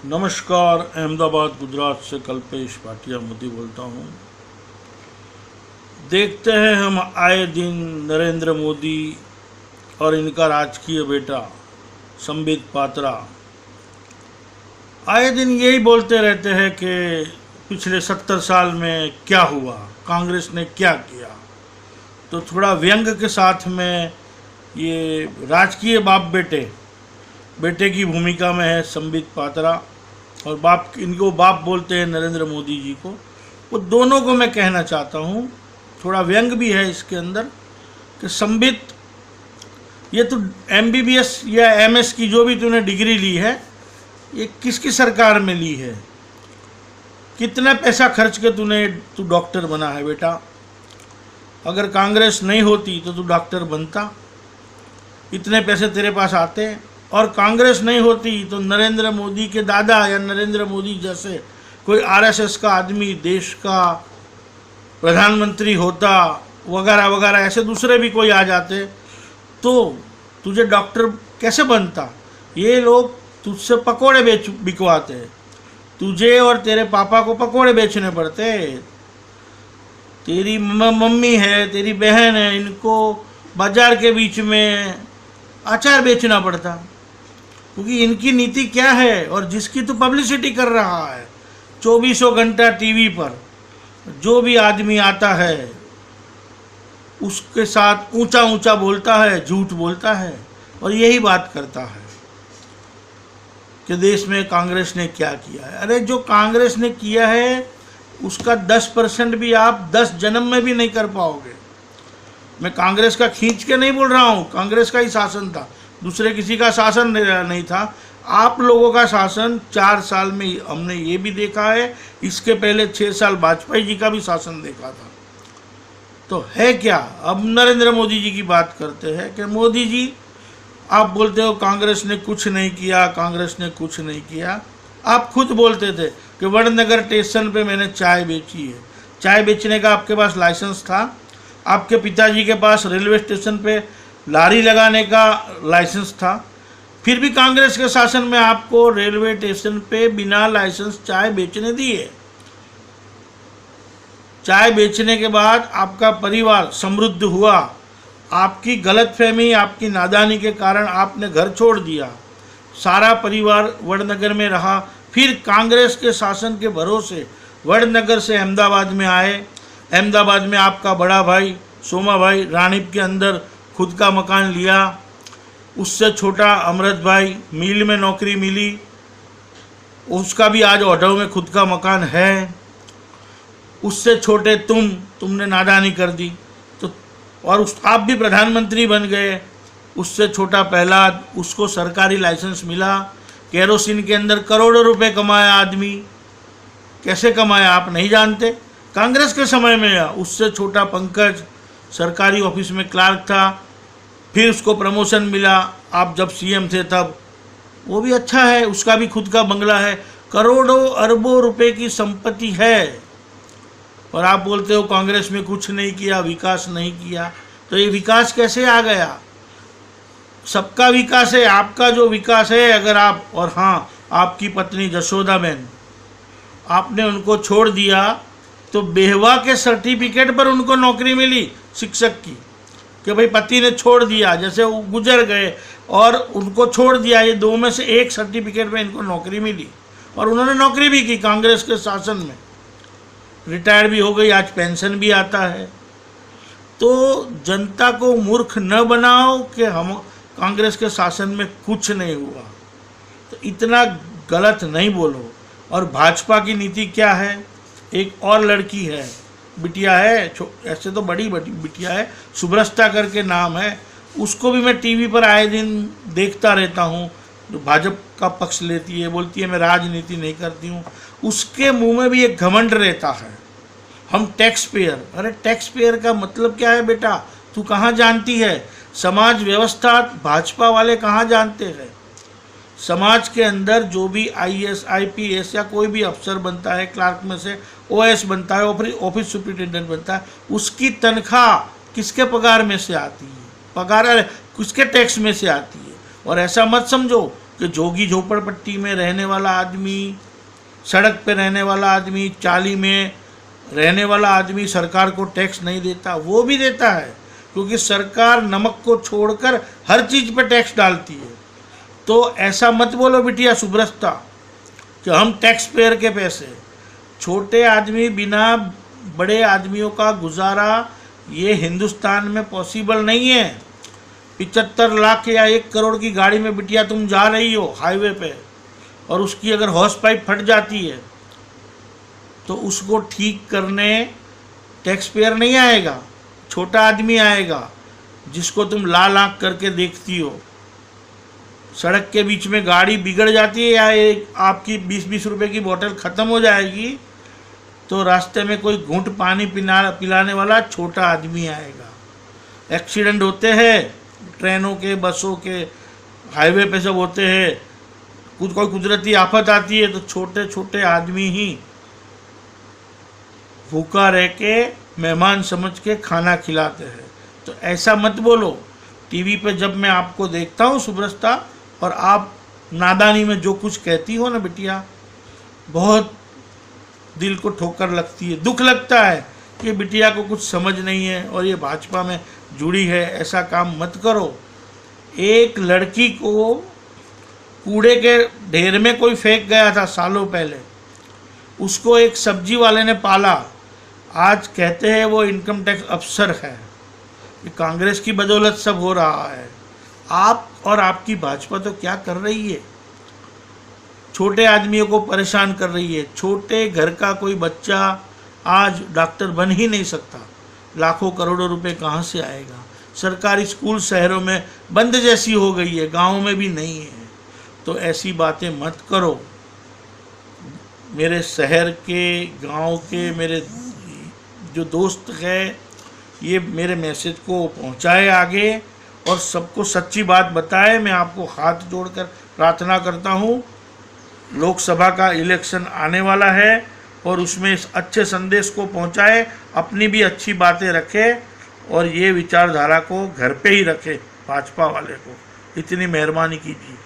नमस्कार। अहमदाबाद गुजरात से कल्पेश भाटिया मोदी बोलता हूँ। देखते हैं हम आए दिन नरेंद्र मोदी और इनका राजकीय बेटा संबित पात्रा आए दिन यही बोलते रहते हैं कि पिछले 70 साल में क्या हुआ, कांग्रेस ने क्या किया। तो थोड़ा व्यंग के साथ में ये राजकीय बाप बेटे की भूमिका में है संबित पात्रा, और इनको बाप बोलते हैं नरेंद्र मोदी जी को। वो दोनों को मैं कहना चाहता हूँ, थोड़ा व्यंग भी है इसके अंदर, कि संबित, ये तो MBBS या MS की जो भी तूने डिग्री ली है, ये किसकी सरकार में ली है? कितना पैसा खर्च के तू डॉक्टर बना है बेटा? अगर कांग्रेस नहीं होती तो तू डॉक्टर बनता? इतने पैसे तेरे पास आते? और कांग्रेस नहीं होती तो नरेंद्र मोदी के दादा या नरेंद्र मोदी जैसे कोई RSS का आदमी देश का प्रधानमंत्री होता, वगैरह वगैरह, ऐसे दूसरे भी कोई आ जाते तो तुझे डॉक्टर कैसे बनता? ये लोग तुझसे पकोड़े बिकवाते, तुझे और तेरे पापा को पकोड़े बेचने पड़ते। तेरी मम्मी है, तेरी बहन है, इनको बाजार के बीच में अचार बेचना पड़ता, क्योंकि इनकी नीति क्या है। और जिसकी तो पब्लिसिटी कर रहा है 24 घंटा टीवी पर, जो भी आदमी आता है उसके साथ ऊंचा ऊंचा बोलता है, झूठ बोलता है, और यही बात करता है कि देश में कांग्रेस ने क्या किया है। अरे जो कांग्रेस ने किया है उसका 10% भी आप 10 जन्म में भी नहीं कर पाओगे। मैं कांग्रेस का खींच के नहीं बोल रहा हूँ, कांग्रेस का ही शासन था, दूसरे किसी का शासन नहीं था। आप लोगों का शासन 4 साल में हमने ये भी देखा है, इसके पहले 6 साल वाजपेयी जी का भी शासन देखा था। तो है क्या? अब नरेंद्र मोदी जी की बात करते हैं कि मोदी जी, आप बोलते हो कांग्रेस ने कुछ नहीं किया, कांग्रेस ने कुछ नहीं किया। आप खुद बोलते थे कि वड़नगर स्टेशन पे मैंने चाय बेची है। चाय बेचने का आपके पास लाइसेंस था? आपके पिताजी के पास रेलवे स्टेशन पे लारी लगाने का लाइसेंस था? फिर भी कांग्रेस के शासन में आपको रेलवे स्टेशन पे बिना लाइसेंस चाय बेचने दिए। चाय बेचने के बाद आपका परिवार समृद्ध हुआ। आपकी गलतफहमी, आपकी नादानी के कारण आपने घर छोड़ दिया, सारा परिवार वड़नगर में रहा। फिर कांग्रेस के शासन के भरोसे वड़नगर से अहमदाबाद में आए। अहमदाबाद में आपका बड़ा भाई सोमा भाई रानीप के अंदर खुद का मकान लिया। उससे छोटा अमृत भाई मिल में नौकरी मिली, उसका भी आज ऑटो में खुद का मकान है। उससे छोटे तुमने नादानी कर दी तो, और आप भी प्रधानमंत्री बन गए। उससे छोटा प्रहलाद, उसको सरकारी लाइसेंस मिला। केरोसिन के अंदर करोड़ों रुपए कमाया आदमी। कैसे कमाया आप नहीं जानते? कांग्रेस के समय में। उससे छोटा पंकज सरकारी ऑफिस में क्लार्क था, फिर उसको प्रमोशन मिला आप जब CM थे तब। वो भी अच्छा है, उसका भी खुद का बंगला है, करोड़ों अरबों रुपए की संपत्ति है। और आप बोलते हो कांग्रेस में कुछ नहीं किया, विकास नहीं किया। तो ये विकास कैसे आ गया? सबका विकास है, आपका जो विकास है अगर आप, और हाँ, आपकी पत्नी जशोदाबेन, आपने उनको छोड़ दिया तो बेहवा के सर्टिफिकेट पर उनको नौकरी मिली शिक्षक की, कि भाई पति ने छोड़ दिया, जैसे वो गुजर गए और उनको छोड़ दिया, ये 2 में से 1 सर्टिफिकेट में इनको नौकरी मिली। और उन्होंने नौकरी भी की कांग्रेस के शासन में, रिटायर भी हो गई, आज पेंशन भी आता है। तो जनता को मूर्ख न बनाओ कि हम कांग्रेस के शासन में कुछ नहीं हुआ, तो इतना गलत नहीं बोलो। और भाजपा की नीति क्या है? एक और लड़की है, बिटिया है, ऐसे तो बड़ी बिटिया है, सुब्रस्ता करके नाम है, उसको भी मैं टीवी पर आए दिन देखता रहता हूँ, जो भाजपा का पक्ष लेती है, बोलती है मैं राजनीति नहीं करती हूँ। उसके मुंह में भी एक घमंड रहता है, हम टैक्स पेयर। अरे टैक्स पेयर का मतलब क्या है बेटा? तू कहाँ जानती है? समाज व्यवस्था भाजपा वाले कहाँ जानते हैं? समाज के अंदर जो भी IAS IPS या कोई भी अफसर बनता है, क्लार्क में से OS बनता है, ऑफिस सुपरिटेंडेंट बनता है, उसकी तनख्वाह किसके पगार में से आती है? पगार किसके टैक्स में से आती है? और ऐसा मत समझो कि जोगी झोपड़पट्टी में रहने वाला आदमी, सड़क पे रहने वाला आदमी, चाली में रहने वाला आदमी सरकार को टैक्स नहीं देता? वो भी देता है, क्योंकि सरकार नमक को छोड़कर हर चीज़ पे टैक्स डालती है। तो ऐसा मत बोलो बिटिया सुब्रता कि हम टैक्स पेयर के पैसे। छोटे आदमी बिना बड़े आदमियों का गुजारा ये हिंदुस्तान में पॉसिबल नहीं है। 75 लाख या 1 करोड़ की गाड़ी में बिटिया तुम जा रही हो हाईवे पे, और उसकी अगर हॉर्स पाइप फट जाती है तो उसको ठीक करने टैक्स पेयर नहीं आएगा, छोटा आदमी आएगा जिसको तुम लाल आँख करके देखती हो। सड़क के बीच में गाड़ी बिगड़ जाती है या एक आपकी 20-20 रुपए की बोतल ख़त्म हो जाएगी तो रास्ते में कोई घूंट पानी पिलाने वाला छोटा आदमी आएगा। एक्सीडेंट होते हैं ट्रेनों के, बसों के, हाईवे पे सब होते हैं। कोई कुदरती आफत आती है तो छोटे छोटे आदमी ही भूखा रह के मेहमान समझ के खाना खिलाते हैं। तो ऐसा मत बोलो। टीवी पे जब मैं आपको देखता हूँ सुब्रता, और आप नादानी में जो कुछ कहती हो ना बिटिया, बहुत दिल को ठोकर लगती है, दुख लगता है कि बिटिया को कुछ समझ नहीं है और ये भाजपा में जुड़ी है। ऐसा काम मत करो। एक लड़की को कूड़े के ढेर में कोई फेंक गया था सालों पहले, उसको एक सब्जी वाले ने पाला। आज कहते हैं वो इनकम टैक्स अफसर है। ये कांग्रेस की बदौलत सब हो रहा है। आप और आपकी भाजपा तो क्या कर रही है? छोटे आदमियों को परेशान कर रही है। छोटे घर का कोई बच्चा आज डॉक्टर बन ही नहीं सकता। लाखों करोड़ों रुपए कहाँ से आएगा? सरकारी स्कूल शहरों में बंद जैसी हो गई है, गाँव में भी नहीं है। तो ऐसी बातें मत करो। मेरे शहर के, गांव के मेरे जो दोस्त हैं, ये मेरे मैसेज को पहुंचाए आगे और सबको सच्ची बात बताए। मैं आपको हाथ जोड़कर प्रार्थना करता हूं। लोकसभा का इलेक्शन आने वाला है और उसमें इस अच्छे संदेश को पहुंचाए, अपनी भी अच्छी बातें रखे और ये विचारधारा को घर पे ही रखे भाजपा वाले को। इतनी मेहरबानी कीजिए।